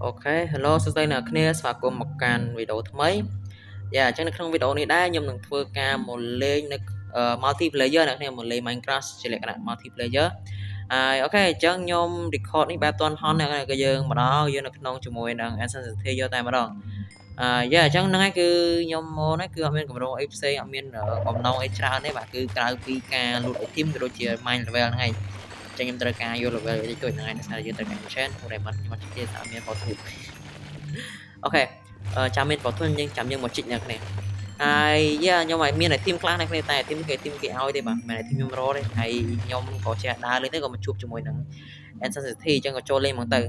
Ok, hello សួស្តីអ្នកគ្នាស្វាគមន៍មកកាន់វីដេអូថ្មីអញ្ចឹងនៅក្នុងវីដេអូនេះដែរខ្ញុំនឹងធ្វើការមកលេងនៅmultiplayer អ្នកគ្នាមកលេង Minecraft ជាលក្ខណៈ multiplayer ហើយអូខេអញ្ចឹងខ្ញុំ record នេះបែបតន់ហន់អ្នកក៏យើងមកដល់យើងនៅក្នុងជាមួយនឹង Ancestry យកតែម្ដងអញ្ចឹងហ្នឹងហើយគឺខ្ញុំមកនេះគឺអត់មានកម្រងអីផ្សេងអត់មានបំណងអីច្រើនទេបាទគឺក្រៅពីការលូត item ក៏ដូចជា mine level ហ្នឹងហើយចឹងខ្ញុំត្រូវការយក level តិចតួចហ្នឹងហើយដោយសារយើងត្រូវការ enchant ព្រោះតែមិនខ្ញុំជិះថាមាន bottle អូខេចាំមាន bottle យើងចាំយើងមកជីកអ្នកគ្នាហើយខ្ញុំឲ្យមាន item ខ្លះអ្នកគ្នាតែ item គេ item គេឲ្យទេបាទមិនមែន item ខ្ញុំរកទេហើយខ្ញុំក៏ចេះដើរលេងទៅក៏មកជួបជាមួយនឹង Ancestry ចឹងក៏ចូលលេងមកទៅ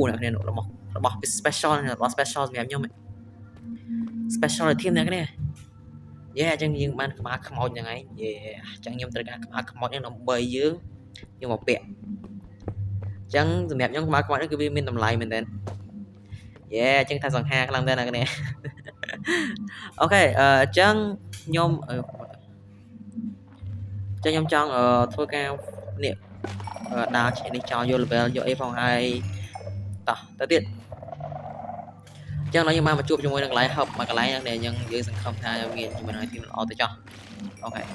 អ្នកគ្នារបស់ special របស់ special សម្រាប់ខ្ញុំ special item អ្នកគ្នាអញ្ចឹងយើងបានក្បាលខ្មោចហ្នឹងហើយអញ្ចឹងខ្ញុំត្រូវការក្បាលខ្មោចហ្នឹងដើម្បីយើងមកពាក់អញ្ចឹងសម្រាប់ខ្ញុំក្បាលខ្មោចហ្នឹងគឺវាមានតម្លៃមែនតើអញ្ចឹងថាសង្ហាខ្លាំងដែរអ្នកគ្នាអូខេអញ្ចឹងខ្ញុំចង់ធ្វើការនេះដើរចេះនេះចោលយក level យកអីផងហើយតោះទៅទៀតអញ្ចឹងយើងបានមកជួបជាមួយនឹងកន្លែង hub មួយកន្លែងហ្នឹងដែលយើងសង្ឃឹមថាមានជាមួយនឹងទីល្អទៅចោះអូខេឥ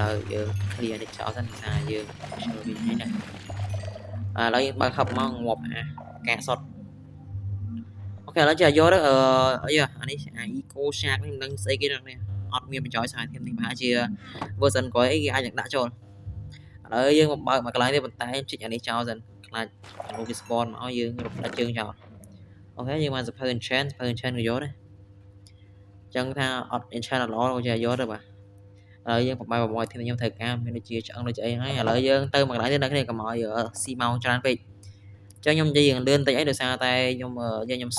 ឡូវយើង clear នេះចោលសិនថាយើងចូលវិញនេះណាឥឡូវយើងបើក hub មកងាប់កាកសុតអូខេឥឡូវចេះយកទៅអានេះeco shark នេះមិនដឹងស្អីគេហ្នឹងអត់មានបញ្ចោយសារធាតុនេះប្រហែលជា version ក្រោយអីគេអាចនឹងដាក់ចូលឥឡូវយើងមកបើកមួយកន្លែងនេះប៉ុន្តែជីកអានេះចោលសិនខ្លាចអានោះវា spawn មកឲ្យយើងរត់ដាច់ជើងចោលអូខេយើងបានសភៅ enchant ក៏យកដែរអញ្ចឹងថាអត់ enchant ល្អក៏ចេះយកទៅបាទឥឡូវយើងបបាយប្រមូលធាតុខ្ញុំត្រូវការមានដូចជាឆ្អឹងដូចអីហ្នឹងហើយឥឡូវយើងទៅមួយកន្លែងនេះអ្នកគ្នាកុំឲ្យស៊ីម៉ោងច្រើនពេកចឹងខ្ញុំនិយាយរឿងលឿនតិចអីដោយសារតែខ្ញុំ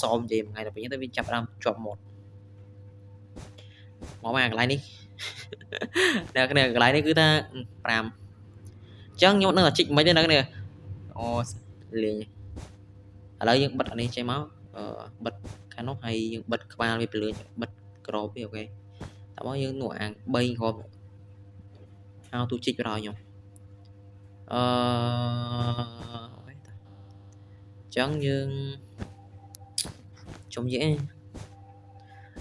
សមនិយាយមួយថ្ងៃទៅវិញទៅវាចាប់ដើមជាប់មាត់មកកន្លែងនេះអ្នកគ្នាកន្លែងនេះគឺថា5អញ្ចឹងខ្ញុំនឹងតែជីកមិនទេអ្នកគ្នាអូលេងឥឡូវយើងបិទអានេះចេញមកបិទខាងនោះហើយយើងបិទក្បាលវាពលឿនបិទក្របវាអូខេតែមកយើងនោះអា3គ្រាប់ហៅទូជីកបរោខ្ញុំអូខេចឹងយើងជុំនិយាយ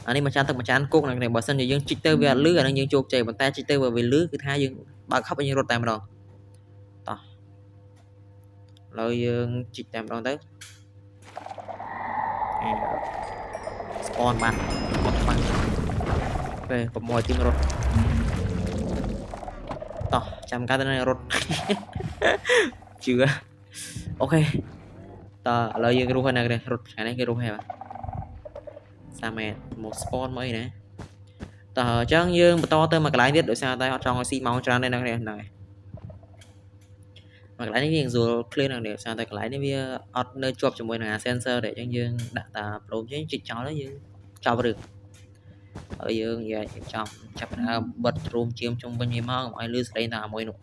អានេះមួយចានទឹកមួយចានគោកហ្នឹងបើសិនជាយើងជីកទៅវាអត់លឺអានឹងយើងជោគជ័យប៉ុន្តែជីកទៅបើវាលឺគឺថាយើងបើកហប់យើងរត់តែម្ដងតោះឥឡូវយើងជីកតែម្ដងទៅspawn បានមកខ្វាំងពេលប្រមូលទីមរត់តោះចាំកាត់ទៅរត់ជឿអូខេតើឥឡូវយើងរស់ហើយណាគេរត់ថ្ងៃនេះគេរស់ហើយបាទសាមែមក spawn មកអីណាតើអញ្ចឹងយើងបន្តទៅមួយកន្លែងទៀតដោយសារតែអត់ចង់ឲ្យស៊ីម៉ោងច្រើនទេណាគេហ្នឹងហើយកន្លែងនេះវាស្រួល clear ហ្នឹងដោយសារតែកន្លែងនេះវាអត់នៅជាប់ជាមួយនឹង sensor ទេអញ្ចឹងយើងដាក់តា probe ចេញជីកចោលទៅយើងចោលរឿងហើយយើងនិយាយចាប់ដើមបិទ room ជាមជុំវិញនេះមកឲ្យលឺស្លេងតែមួយនោះ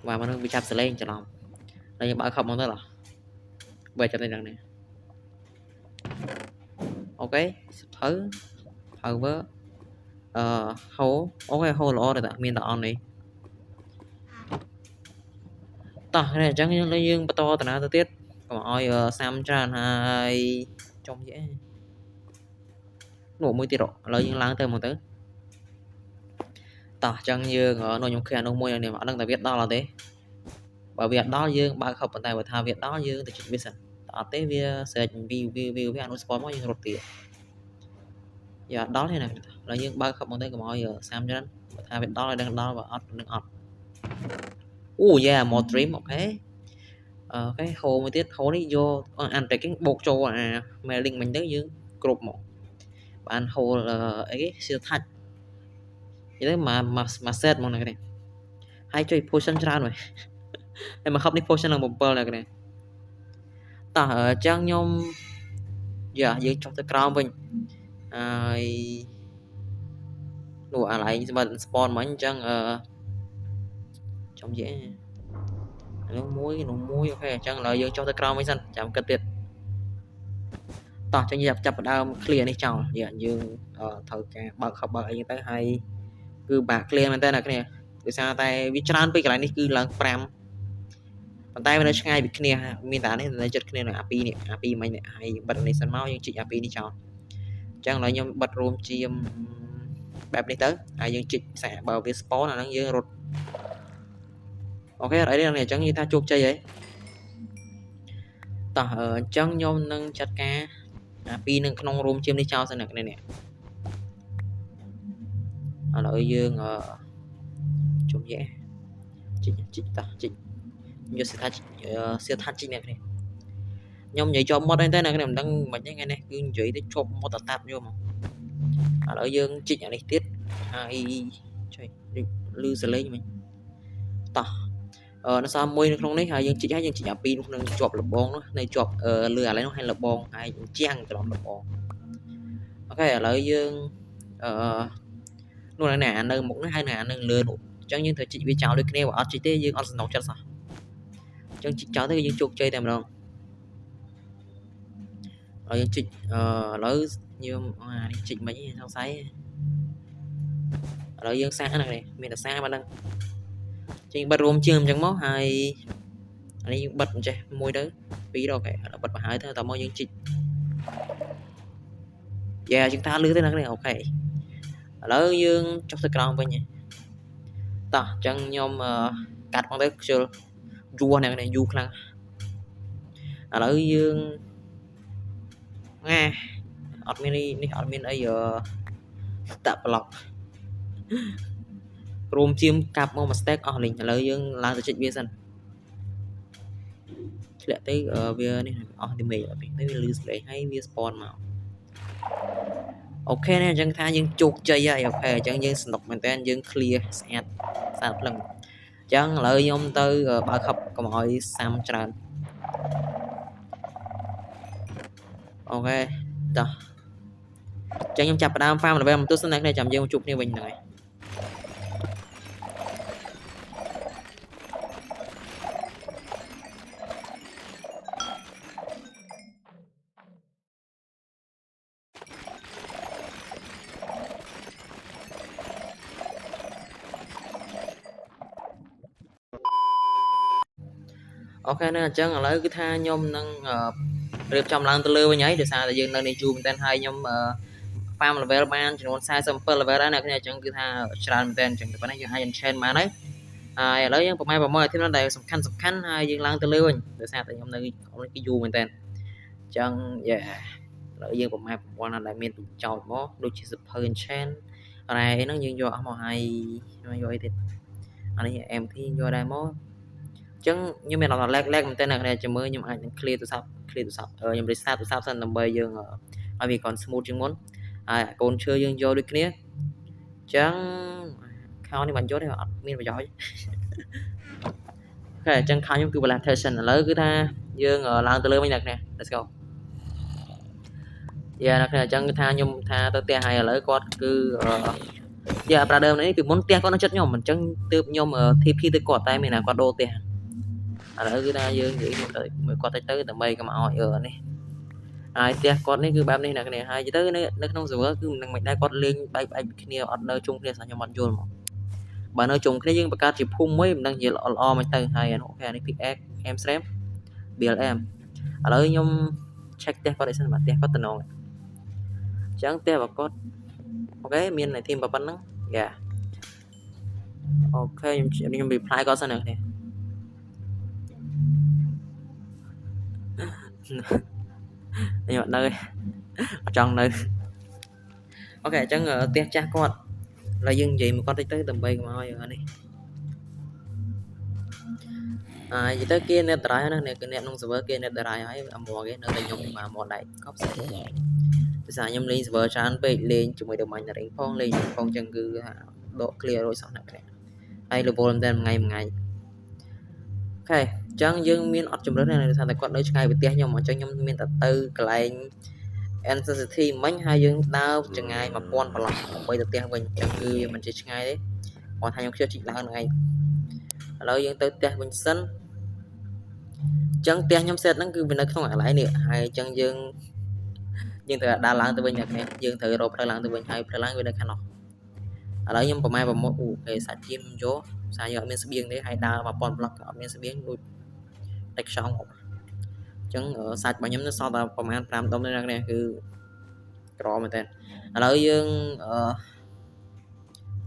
បាទមនុស្សវាចាប់សលេងច្រឡំហើយយើងបើកខប់មកទៅឡោះបើចាប់តែដល់នេះអូខេសភៅ power ហូអូខេហូល្អតែមានតែអននេះតោះនេះអញ្ចឹងយើងបន្តដំណើរទៅទៀតកុំឲ្យសាំច្រើនហើយចុំយេនោះមួយទៀតឥឡូវយើងឡើងទៅមកទៅតោះអញ្ចឹងយើងនោះខ្ញុំឃើញអានោះមួយនេះអត់ដឹងតែវាដល់អត់ទេបើវាអត់ដល់យើងបើកហប់ប៉ុន្តែបើថាវាដល់យើងទៅជិះវាសិនអត់ទេវាស្រេចវាអានោះ spawn មកយើងរត់ទៀតយ៉ាដល់ទេណាឥឡូវយើងបើកហប់មកទៅកុំឲ្យសាំច្រើនបើថាវាដល់ឲ្យដឹងដល់បើអត់នឹងអត់អូយ៉ា more dream អូខេហូមួយទៀតហូនេះយក unpacking បូកចូលអា mailing មិញទៅយើងគ្រប់មកបានហូអីគេ seal touch និយាយទៅមក set មកហ្នឹងហើយជួយ potion ច្រើនហើយមកហប់នេះ potion នឹង7ហ្នឹងតោះអញ្ចឹងខ្ញុំយើងចុះទៅក្រោមវិញហើយនោះអាឡៃសម្បត្តិ spawn មិញអញ្ចឹងចំនិយាយនោះមួយអូខេអញ្ចឹងឥឡូវយើងចុះទៅក្រោមវិញសិនចាំគិតទៀតតោះអញ្ចឹងចាប់ដើម clear នេះចោលយើងត្រូវការបើកហប់បើកអីទៅហើយគឺបាក់ clear មែនតើអ្នកគ្នាដោយសារតែវាច្រើនពេកកន្លែងនេះគឺឡើង5 ប៉ុន្តែវានៅឆ្ងាយពីគ្នាមានតែនេះនៅចិត្តគ្នានឹងអា2នេះអា2មិញនេះហើយបិទនេះសិនមកយើងជីកអា2នេះចោលអញ្ចឹងឥឡូវខ្ញុំបិទរួមជាបែបនេះទៅហើយយើងជីកសាកបើវា spawn អាហ្នឹងយើងរត់អូខេអីនេះអញ្ចឹងនិយាយថាជោគជ័យហើយតោះអញ្ចឹងខ្ញុំនឹងចាត់ការអា2នឹងក្នុងរួមជានេះចោលសិនអ្នកនេះឥឡូវយើងជុំយេជីកតោះជីកយកសិថាជីកអ្នកនេះខ្ញុំនិយាយជាប់មាត់ហ្នឹងតែអ្នកនេះមិនដឹងមិនហ្នឹងនេះគឺនិយាយទៅជាប់មាត់តាប់យកមកឥឡូវយើងជីកអានេះទៀតហើយជួយលឺសលេងមិញតោះនៅសល់មួយនៅក្នុងនេះហើយយើងជីកហើយយើងជីកអា2នោះនឹងជាប់លបងនោះនៅជាប់លើអាឡែនោះហើយលបងហើយជាងត្រង់លបងអូខេឥឡូវយើងនោះណានៅមុខនេះហើយនៅអានឹងលើនោះអញ្ចឹងយើងត្រូវជីកវាចោលដូចគ្នាបើអត់ជីកទេយើងអត់សំណុកចិត្តសោះអញ្ចឹងជីកចោលទៅយើងជោគជ័យតែម្ដងហើយយើងជីកឥឡូវយើងអានេះជីកមិនសង្ស័យឥឡូវយើងសាកហ្នឹងនេះមានតែសាកមកហ្នឹងចេញបិទរួមជើងអញ្ចឹងមកហើយអានេះយើងបិទអញ្ចេះមួយទៅពីរអូខេឥឡូវបិទបង្ហើយទៅតមកយើងជីកយ៉ាជាងថាលឺទៅណាអូខេឥឡូវយើងចុះទៅក្រោមវិញតោះអញ្ចឹងខ្ញុំកាត់ផងទៅខ្ជិលយួរនេះយូរខ្លាំងឥឡូវយើងអត់មាននេះអត់មានអីតាក់ប្លុករួមជាមកាប់មកមួយ stack អស់លេងឥឡូវយើងឡើងទៅជីកវាសិនធ្លាក់ទៅវានេះអស់ damage អត់ទៅវាលឺស្លេងហើយវា spawn មកអូខេនេះអញ្ចឹងថាយើងជោគជ័យហើយអូខេអញ្ចឹងយើងសនុកមែនតើយើង clear ស្អាតភ្លឹងអញ្ចឹងឥឡូវខ្ញុំទៅបើកហឹបកុំឲ្យសាំច្រើនអូខេតោះអញ្ចឹងខ្ញុំចាប់ផ្ដើម farm level បន្ទោះសិនណាចាំយើងជួបគ្នាវិញហ្នឹងហើយអូខេណាអញ្ចឹងឥឡូវគឺថាខ្ញុំនឹងរៀបចំឡើងទៅលើវិញហើយដោយសារតែយើងនៅនេះយូរមែនតើហើយខ្ញុំfarm level បានចំនួន47 level ដែរអ្នកគ្នាអញ្ចឹងគឺថាច្រើនមែនតើអញ្ចឹងតែប៉ុណ្ណេះយើងអាច enchant បានហើយឥឡូវយើងប្រហែលអាធីមដែលសំខាន់ហើយយើងឡើងទៅលើវិញដោយសារតែខ្ញុំនៅគឺយូរមែនតើអញ្ចឹងយ៉ាឥឡូវយើងប្រហែល1000ដែលមានចោតមកដូចជាសភៅ enchant រ៉ែហ្នឹងយើងយកអស់មកហើយយកអីទៀតអានេះ MP យកដែរមកអញ្ចឹងខ្ញុំមានអត់ lag មែនតើអ្នកគ្នាចាំមើលខ្ញុំអាចនឹង clear ទូរស័ព្ទខ្ញុំ restart ទូរស័ព្ទសិនដើម្បីយើងឲ្យវាcòn smooth ជាងមុនហើយកូនឈើយើងយកដូចគ្នាអញ្ចឹងខោនេះមិនយកទេអត់មានប្រយោជន៍អូខេអញ្ចឹងខោខ្ញុំគឺ plantation ឥឡូវគឺថាយើងឡើងទៅលើវិញអ្នកគ្នា let's go យ៉ាអ្នកគ្នាអញ្ចឹងគឺថាខ្ញុំថាទៅផ្ទះហើយឥឡូវគាត់គឺយ៉ាប្រាដើមនេះគឺមុនផ្ទះគាត់នៅចិត្តខ្ញុំអញ្ចឹងទើបខ្ញុំ TP ទៅគាត់តែមានណាគាត់ដូរផ្ទះឥឡូវគឺថាយើងនិយាយទៅមើលគាត់ទៅដើម្បីកុំឲ្យនេះហើយផ្ទះគាត់នេះគឺបែបនេះអ្នកគ្នាហើយទៅនៅក្នុង server គឺមិនមិនដែរគាត់លេងបែកគ្នាអត់នៅជុំគ្នាខ្ញុំអត់យល់មកបើនៅជុំគ្នាយើងបង្កើតជាភូមិមួយមិនដឹងជាល្អមិនទៅហើយអូខេនេះ pickaxe hamstram BLM ឥឡូវខ្ញុំ check ផ្ទះគាត់ឲ្យសិនបាទផ្ទះគាត់តំណងអញ្ចឹងផ្ទះរបស់គាត់អូខេមាន item ប៉ុណ្ណឹងយ៉ាអូខេខ្ញុំ reply គាត់សិនអ្នកគ្នាខ្ញុំអត់នៅអត់ចង់នៅអូខេអញ្ចឹងផ្ទះចាស់គាត់ហើយយើងនិយាយមកគាត់តិចទៅដើម្បីកុំឲ្យនេះនិយាយទៅគេអ្នកតារាយណាអ្នកក្នុង server គេអ្នកតារាយហើយអាមួគេនៅតែខ្ញុំមកមកដែរកប់ស្អីដោយសារខ្ញុំលេង server ច្រើនពេកលេងជាមួយទៅមាញ់រីផងលេងផងអញ្ចឹងគឺដក clear រួចសោះអ្នកគ្នាហើយ level តែមួយថ្ងៃអូខេអញ្ចឹងយើងមានអត់ជំរឿនទេដោយសារតែគាត់នៅឆ្ងាយពីផ្ទះខ្ញុំអញ្ចឹងខ្ញុំមានតែទៅកន្លែង Intensity មិញហើយយើងដើរចង្ងាយ1000 ប្លុកដើម្បីទៅផ្ទះវិញអញ្ចឹងគឺវាមិនជាឆ្ងាយទេគាត់ថាខ្ញុំខ្ជិលជីកឡើងហ្នឹងឯងឥឡូវយើងទៅផ្ទះវិញសិនអញ្ចឹងផ្ទះខ្ញុំ set ហ្នឹងគឺវានៅក្នុងកន្លែងនេះហើយអញ្ចឹងយើងត្រូវដើរឡើងទៅវិញអ្នកនេះយើងត្រូវរកផ្លូវឡើងទៅវិញហើយផ្លូវឡើងវានៅខាងនោះឥឡូវខ្ញុំប្រម៉ែអូខេសាច់ជៀមយកសារយើងអត់មានស្បៀងទេហើយដើរ1000 ប្លុកអត់មានស្បៀងដូច ដាច់ខ្យល់អញ្ចឹងសាច់របស់ខ្ញុំនៅសល់តែប្រហែល5ដុំទេអ្នកនាងគឺក្រមែនតើឥឡូវយើង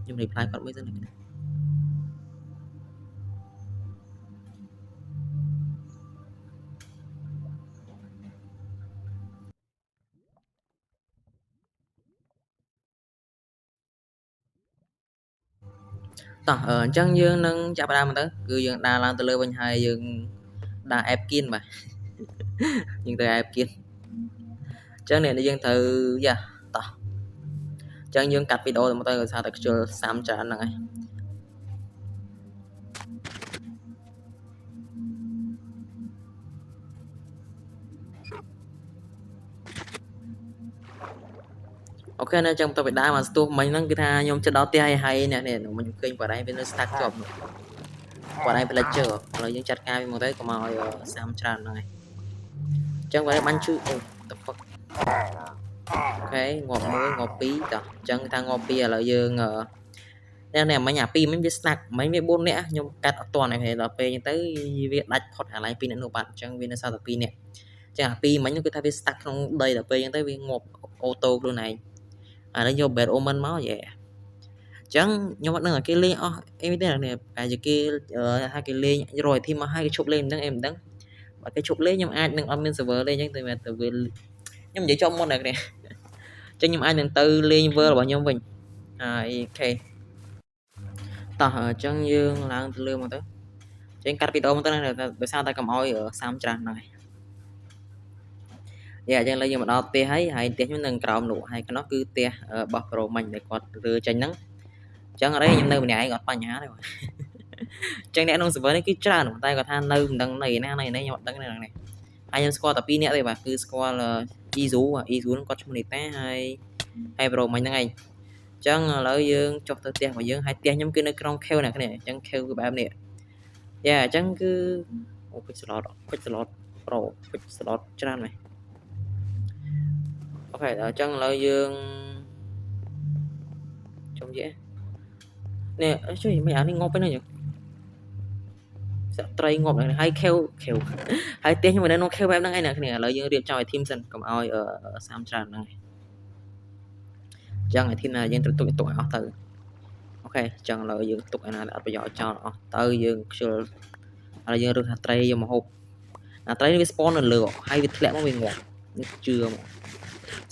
ខ្ញុំ reply គាត់មួយសិនណាតោះអញ្ចឹងយើងនឹងចាប់ផ្ដើមទៅគឺយើងដើរឡើងទៅលើវិញហើយយើងដាក់ app គៀនបាទយើងទៅ app គៀនអញ្ចឹងនេះយើងត្រូវយ៉ាតោះអញ្ចឹងយើងកាត់វីដេអូទៅដោយសារតែខ្ជិលសាំច្រើនហ្នឹងហើយអូខេនៅចឹងទៅបិតាមកស្ទុះមិញហ្នឹងគឺថាខ្ញុំចិត្តដល់ផ្ទះហើយអ្នកនេះខ្ញុំឃើញបាត់ហើយវានៅ stack ជាប់បាត់ហើយ villager ឥឡូវយើងចាត់ការវាមកទៅកុំឲ្យសាំច្រើនហ្នឹងហើយអញ្ចឹងបើបាញ់ឈឺអូ the fuck អូខេងាប់1ងាប់2តោះអញ្ចឹងថាងាប់2ឥឡូវយើងនេះមិញអា2មិញវា stack មិញវា4នាក់ខ្ញុំកាត់អត់ទាន់ហើយដល់ពេលអញ្ចឹងទៅវាដាច់ផុតអាឡៃ2នាក់នោះបាត់អញ្ចឹងវានៅសល់តែ2នាក់អញ្ចឹងអា2មិញគឺថាវា stack ក្នុងដីដល់ពេលអញ្ចឹងទៅវាងាប់អូតូខ្លួនឯងឥឡូវយក bad omen មកយេអញ្ចឹងខ្ញុំអត់ដឹងគេលេងអស់អីទេនេះតែគេថាគេលេងរយធីមមកហើយគេឈប់លេងមិនដឹងអីមិនដឹងបើគេឈប់លេងខ្ញុំអាចនឹងអត់មាន server លេងអញ្ចឹងទៅវាខ្ញុំនិយាយចំមុនដែរគ្នាអញ្ចឹងខ្ញុំអាចនឹងទៅលេង world របស់ខ្ញុំវិញហើយអូខេតោះអញ្ចឹងយើងឡើងទៅលើមកទៅចេញកាត់វីដេអូមកទៅដោយសារតែកុំឲ្យសាំច្រើនហ្នឹងហើយយ៉ាអញ្ចឹងឥឡូវយើងមកដល់ផ្ទះហើយផ្ទះខ្ញុំនៅក្រោមនោះហើយក្នុងគឺផ្ទះរបស់ប្រូមិញដែលគាត់រើចេញហ្នឹងអញ្ចឹងអរេខ្ញុំនៅម្នាក់ឯងអត់បញ្ហាទេបាទអញ្ចឹងអ្នកក្នុង server នេះគឺច្រើនតែគាត់ថានៅមិនដឹងនៅណាខ្ញុំអត់ដឹងទេហ្នឹងនេះហើយខ្ញុំស្គាល់តែ2នាក់ទេបាទគឺស្គាល់Izu ហ្នឹងគាត់ឈ្មោះនីតាហើយប្រូមិញហ្នឹងឯងអញ្ចឹងឥឡូវយើងចុះទៅផ្ទះរបស់យើងហើយផ្ទះខ្ញុំគឺនៅក្នុង cave អ្នកគ្នាអញ្ចឹង cave គឺបែបនេះយ៉ាអញ្ចឹងគឺអូ pick slot pro pick slot ច្រើនមែនអូខេអញ្ចឹងឥឡូវយើងចុងយេនេះជួយមិនអានេះងាប់ទៅនេះសត្រីងាប់ហើយខេវហើយផ្ទះខ្ញុំនៅក្នុងខេវបែបហ្នឹងឯងអ្នកគ្នាឥឡូវយើងរៀបចំឲ្យ team សិនកុំឲ្យសាមច្រើនហ្នឹងអញ្ចឹងឲ្យ team ណាយើងត្រូវទុកឲ្យអស់ទៅអូខេអញ្ចឹងឥឡូវយើងទុកឲ្យណាអត់ប្រយោជន៍ចោលអស់ទៅយើងខ្ជិលឥឡូវយើងរើសថាត្រីយកមកហូបអាត្រីនេះវា spawn នៅលើហើយវាធ្លាក់មកវាងាប់ជឿមក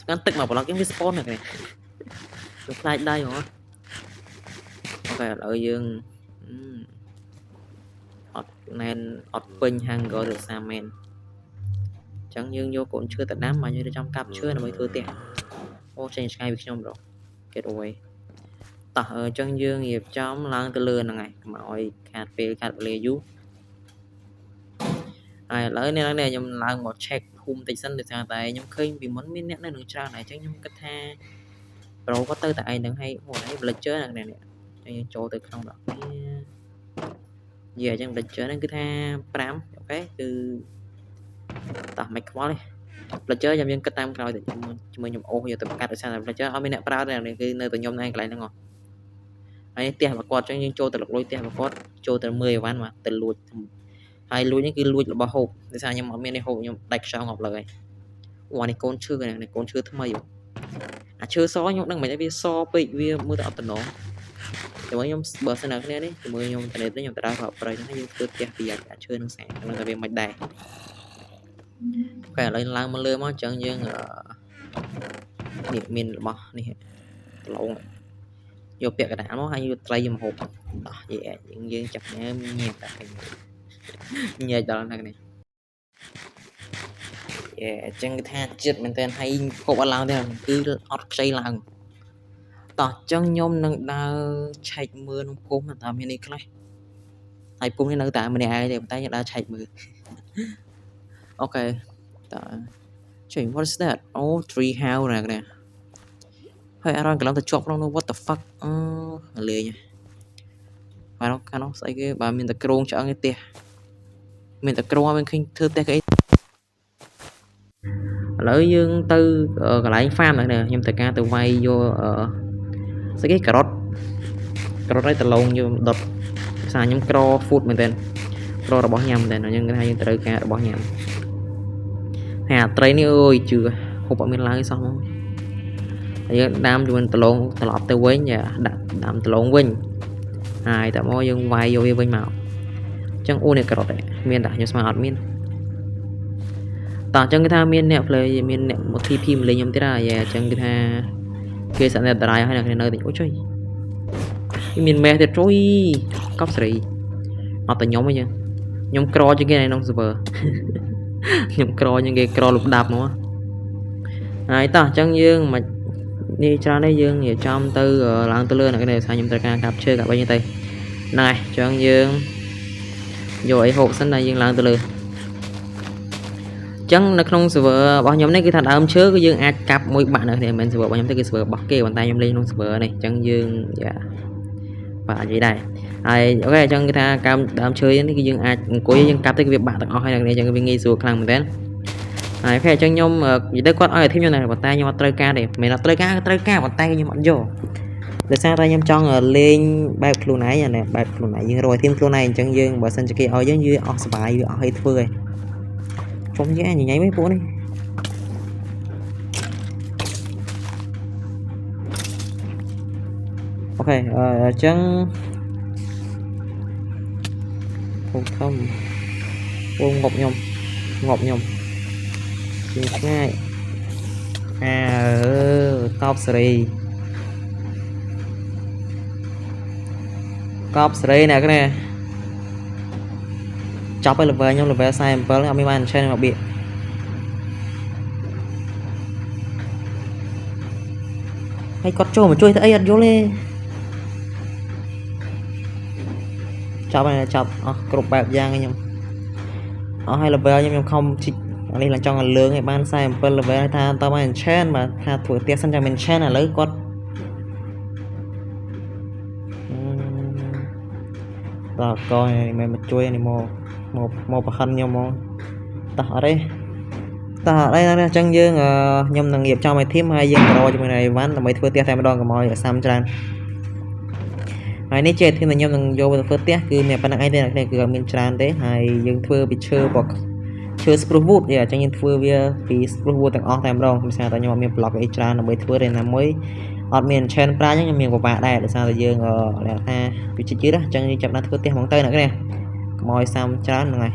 ស្កាន់ទឹកមកប្លុកយើងវា spawn ហ្នឹងខ្ញុំខ្លាចដៃហ៎អូខេឥឡូវយើងអត់ណែនអត់ពេញ hanger ទៅសាមែនអញ្ចឹងយើងយកកូនឈើទៅដាំមកយើងចាំកាប់ឈើដើម្បីធ្វើផ្ទះអូចេញឆ្ងាយពីខ្ញុំប្រូ get away តោះអញ្ចឹងយើងរៀបចំឡើងទៅលើហ្នឹងហើយកុំឲ្យខាតពេលខាតវេលាយូរហើយឥឡូវនេះខ្ញុំឡើងមក check ភូមិតិចសិនដោយសារតែខ្ញុំឃើញពីមុនមានអ្នកនៅនឹងច្រើនហើយអញ្ចឹងខ្ញុំគិតថាប្រូគាត់ទៅតែឯងហ្នឹងហើយហ្នឹង villager ហ្នឹងនេះអញ្ចឹងយើងចូលទៅក្នុងដល់នេះយេអញ្ចឹង villager ហ្នឹងគឺថា5អូខេគឺតោះមិនខ្វល់ទេ villager យើងគិតតាមក្រោយទៅជាមួយខ្ញុំអូសយកទៅកាត់ដោយសារតែ villager អត់មានអ្នកប្រើទេនេះគឺនៅតែខ្ញុំនៅកន្លែងហ្នឹងហ៎ហើយផ្ទះរបស់គាត់អញ្ចឹងយើងចូលទៅលួចផ្ទះរបស់គាត់ចូលទៅមើលអីវ៉ាន់មកទៅលួចហើយលួចនេះគឺលួចរបស់ហូបដោយសារខ្ញុំអត់មាននេះហូបខ្ញុំដាច់ខ្យល់ងាប់លើហើយអូអានេះកូនឈើនេះកូនឈើថ្មីអាឈើសខ្ញុំដឹងមិនថាវាសពេកវាមើលទៅអត់តំណងជាមួយខ្ញុំបើសិនណាគ្នានេះជាមួយខ្ញុំតែនេះខ្ញុំទៅដើរប្រប្រៃហ្នឹងយើងធ្វើផ្ទះពីអាឈើនឹងស្អាតហ្នឹងតែវាមិនដែរអូខេឥឡូវឡើងមកលើមកអញ្ចឹងយើងនេះមានរបស់នេះប្រឡងយកពាក់កណ្ដាលមកហើយយកត្រីមកហូបដោះយើងចាប់ញ៉ាំញ៉ាំតែញ៉ាំដល់ហ្នឹងនេះអញ្ចឹងគឺថាចិត្តមែនតើហើយហូបអត់ឡើងទេគឺអត់ខ្ចីឡើងតោះអញ្ចឹងខ្ញុំនឹងដើរឆែកមើលក្នុងភូមិតើមានអីខ្លះហើយភូមិនេះនៅតែម្នាក់ឯងទេតែខ្ញុំដើរឆែកមើលអូខេតើជួយ what is that oh tree house ណាហើយអារ៉ានកន្លងទៅជាប់ក្នុងនោះ what the fuck លេងហើយខាងនោះស្អីគេបើមានតែក្រងឆ្អឹងឯផ្ទះមានតែក្រងឲ្យឃើញធ្វើផ្ទះគេឥឡូវយើងទៅកន្លែង farm ហ្នឹងខ្ញុំត្រូវការទៅវាយយកស្អីគេការ៉ុតឲ្យតឡងយកដុតភាសាខ្ញុំក្រ food មែនតើ proរបស់ញ៉ាំតែយើងថាយើងត្រូវការរបស់ញ៉ាំហើយអាត្រីនេះអើយជឿហូបអត់មានឡើងសោះមកហើយយើងដាំជាមួយដលងត្រឡប់ទៅវិញដាក់ដាំដលងវិញហើយតែមកយើងវាយយកវាវិញមកអញ្ចឹងអូននេះក្រត់ដែរមានតែខ្ញុំស្មានអត់មានតោះអញ្ចឹងគេថាមានអ្នក play មានអ្នកមក TP មកលេងខ្ញុំទៀតហើយអញ្ចឹងគេថាគេសាក់អ្នកតារាយហើយនៅអូជួយមានមេទៀតជួយកប់ស្រីអត់តែខ្ញុំទេខ្ញុំក្រជាងគេនៅក្នុង server ខ្ញុំក្រជាងគេក្រលុបដាប់មកហើយតោះអញ្ចឹងយើងមិននេះច្រើននេះយើងនិយាយចំទៅឡើងទៅលើអ្នកនេះថាខ្ញុំត្រូវការកាប់ឈើកាប់អីហ្នឹងទៅហ្នឹងហើយអញ្ចឹងយើងយកអីហូបសិនតែយើងឡើងទៅលើចឹងនៅក្នុង server របស់ខ្ញុំនេះគឺថាដើមឈើគឺយើងអាចកាប់មួយបាក់នៅគ្នាមិន server របស់ខ្ញុំទេគឺ server របស់គេប៉ុន្តែខ្ញុំលេងក្នុង server នេះចឹងយើងបាទនិយាយដែរហើយអូខេអញ្ចឹងគឺថាកាប់ដើមឈើនេះគឺយើងអាចអង្គុយយើងកាប់ទៅវាបាក់ទាំងអស់ហើយនៅគ្នាចឹងវាងាយស្រួលខ្លាំងមែនតើហើយអូខេអញ្ចឹងខ្ញុំនិយាយទៅគាត់ឲ្យអាធីមខ្ញុំដែរប៉ុន្តែខ្ញុំអត់ត្រូវការទេមិនអត់ត្រូវការប៉ុន្តែខ្ញុំអត់យកដោយសារតែខ្ញុំចង់លេងបែបខ្លួនឯងណាបែបខ្លួនឯងយើងរកអាធីមខ្លួនឯងអញ្ចឹងយើងបើសិនជាគេឲ្យយើងវាអស់សុបាយវាអស់អីធ្វើឯងជុំយើងញ៉ៃវិញពួកនេះអូខេអញ្ចឹងពុកធំវងងប់ខ្ញុំជាឆ្ងាយកប់សេរីអ្នកគ្នាចាប់ឲ្យ level ខ្ញុំ level 47អត់មានបាន chain មកបៀកហើយគាត់ចូលមកជួយទៅអីអត់យល់ទេចាប់អស់គ្រប់បែបយ៉ាងខ្ញុំអស់ឲ្យ level ខ្ញុំខំជីកអានេះឡើងចង់ឲ្យលើងឲ្យបាន47 level ថាតើបាន chain បាទថាធ្វើផ្ទះសិនចាំមាន chain ឥឡូវគាត់ដល់កងមិនមកជួយនេះមកប្រហិនខ្ញុំមកតោះអត់ទេអញ្ចឹងយើងខ្ញុំនឹងរៀបចំឲ្យធីមហើយយើងប្រជាមួយនឹងអីវ៉ាន់ដើម្បីធ្វើផ្ទះតែម្ដងកុំឲ្យសាំច្រើនហើយនេះជាធីមដែលខ្ញុំនឹងយកទៅធ្វើផ្ទះគឺមានប៉ុណ្្នឹងឯងទេគឺអត់មានច្រើនទេហើយយើងធ្វើពីឈើ spruce wood អញ្ចឹងយើងធ្វើវាពី spruce wood ទាំងអស់តែម្ដងដោយសារតែខ្ញុំអត់មាន block អីច្រើនដើម្បីធ្វើទេណាមួយអត់មាន chain ប្រាញ់ខ្ញុំមានពិបាកដែរដោយសារតែយើងថាវាជិតយឺតអញ្ចឹងយើងចាប់ដាក់ធ្វើផ្ទះហ្មងទៅអ្នកនេះកុំឲ្យសាំច្រើនហ្នឹងហើយ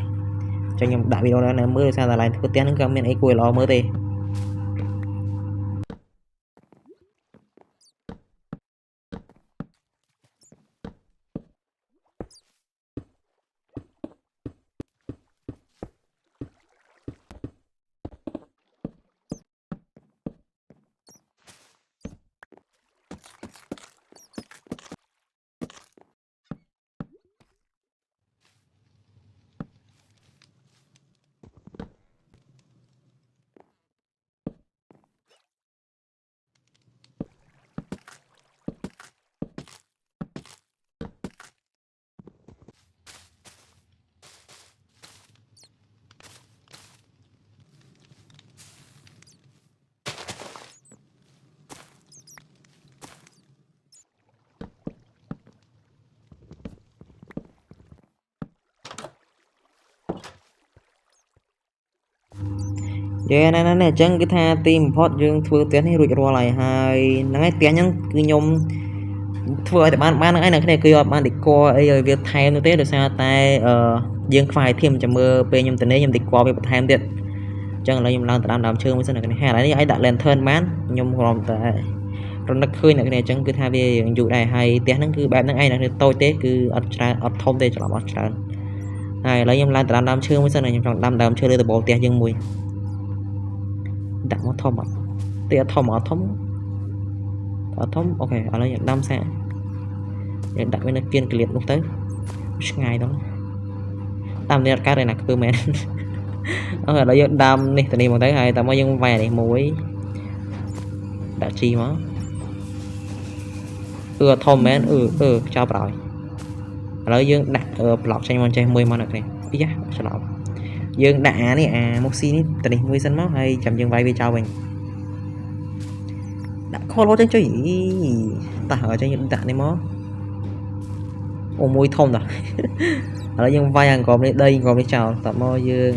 អញ្ចឹងខ្ញុំដាក់វីដេអូនៅមើលដោយសារតែឡើងធ្វើផ្ទះហ្នឹងក៏មានអីគួរឲ្យល្អមើលទេ Yeah ណាអញ្ចឹងគឺថាទីបំផុតយើងធ្វើផ្ទះនេះរួចរាល់ហើយហ្នឹងហើយផ្ទះហ្នឹងគឺខ្ញុំធ្វើឲ្យតែបានហ្នឹងឯងអ្នកគ្នាគឺអត់បានដេកអីឲ្យវាថែមនោះទេដោយសារតែយើងខ្វះអាធីមចាំមើលពេលខ្ញុំទៅនេះខ្ញុំដេកវាបន្ថែមទៀតអញ្ចឹងឥឡូវខ្ញុំឡើងទៅដើមឈើមួយសិនអ្នកគ្នាហើយឥឡូវនេះឲ្យដាក់ lantern បានខ្ញុំគ្រាន់តែរនឹកឃើញអ្នកគ្នាអញ្ចឹងគឺថាវាយូរដែរហើយផ្ទះហ្នឹងគឺបែបហ្នឹងឯងអ្នកគ្នាតូចទេគឺអត់ច្រើនអត់ធំទេច្រឡំអត់ច្រើនហើយឥឡូវខ្ញុំឡើងទៅដើមឈើមួយសិនខ្ញុំចង់ដាំដើមឈើលើដំបូលផ្ទះយើងមួយដាក់មកធំអត់ទេអត់ធំអូខេឥឡូវយើងដាំសាយើងដាក់វានៅគៀនក្លៀតនោះទៅឆ្ងាយដល់តាមនេះអត់កើតទេណាគឺមែនអូឥឡូវយើងដាំនេះទៅនេះមកទៅហើយតែមកយើងវាយនេះមួយដាក់ជីមកអត់ធំមែនចោលប្រោយឥឡូវយើងដាក់ប្លុកចេញមកចេះមួយមកអ្នកនេះពីយ៉ាច្រឡំយើងដាក់នេះមកស៊ីនេះទៅនេះមួយសិនមកហើយចាំយើងវាយវាចោលវិញដាក់ខលហូតចឹងជួយតោះអញ្ចឹងយើងដាក់នេះមកអូមួយធំតោះ ឥឡូវយើងវាយអង្គមនេះដីអង្គមនេះចោលតមកយើង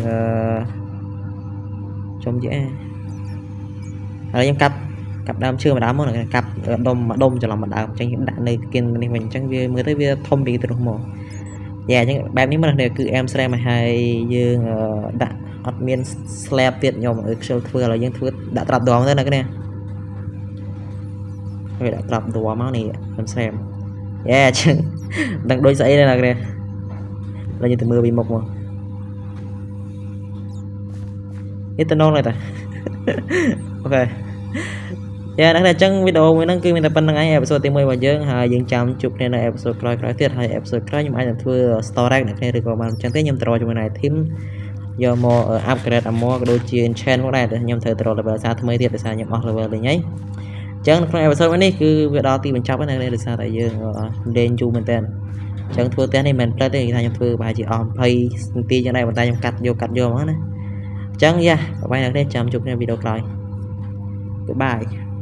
ចំជាឥឡូវខ្ញុំកាប់ដើមឈើម្ដងមកកាប់ដុំមួយដុំច្រឡំមួយដើមអញ្ចឹងខ្ញុំដាក់នៅគិននេះវិញអញ្ចឹងវាមើលទៅវាធំពីទៅនោះមកយ៉ាអញ្ចឹងបែបនេះមកគឺអែមស្រែមកហើយយើងដាក់អត់មាន slab ទៀតខ្ញុំខ្ជិលធ្វើឥឡូវយើងធ្វើដាក់ត្រាប់ដងទៅណាគ្នាវាដាក់ត្រាប់ដងមកនេះខ្ញុំស្រែមយ៉ាអញ្ចឹងដឹងដូចស្អីដែរណាគ្នាឥឡូវយើងទៅមើលពីមុខមកនេះទៅនងเลยតាអូខេយ៉ាហ្នឹងអញ្ចឹងវីដេអូមួយហ្នឹងគឺមានតែប៉ុណ្្នឹងឯងអេពីសូតទី1របស់យើងហើយយើងចាំជួបគ្នានៅអេពីសូតក្រោយៗទៀតហើយអេពីសូតក្រោយខ្ញុំអាចនឹងធ្វើ storage អ្នកគ្នាឬក៏បានអញ្ចឹងទេខ្ញុំទៅរកជាមួយនឹង team យកមក upgrade armor ក៏ដូចជា enchant ផងដែរខ្ញុំត្រូវទៅរក level សារថ្មីទៀតដោយសារខ្ញុំអស់ level លេងហើយអញ្ចឹងនៅក្នុងអេពីសូតនេះគឺវាដល់ទីបញ្ចប់ហើយនៅដោយសារតែយើងលេងយូរមែនតើអញ្ចឹងធ្វើផ្ទះនេះមិនមែនផ្លែទេគេថាខ្ញុំធ្វើប្រហែលជាអស់20នាទីយ៉ាងដែរប៉ុន្តែខ្ញុំកាត់យកមកណាអញ្ចឹងយ៉ាបាយអ្នកនេះចាំជួបគ្នាវីដេអូក្រោយ Goodbye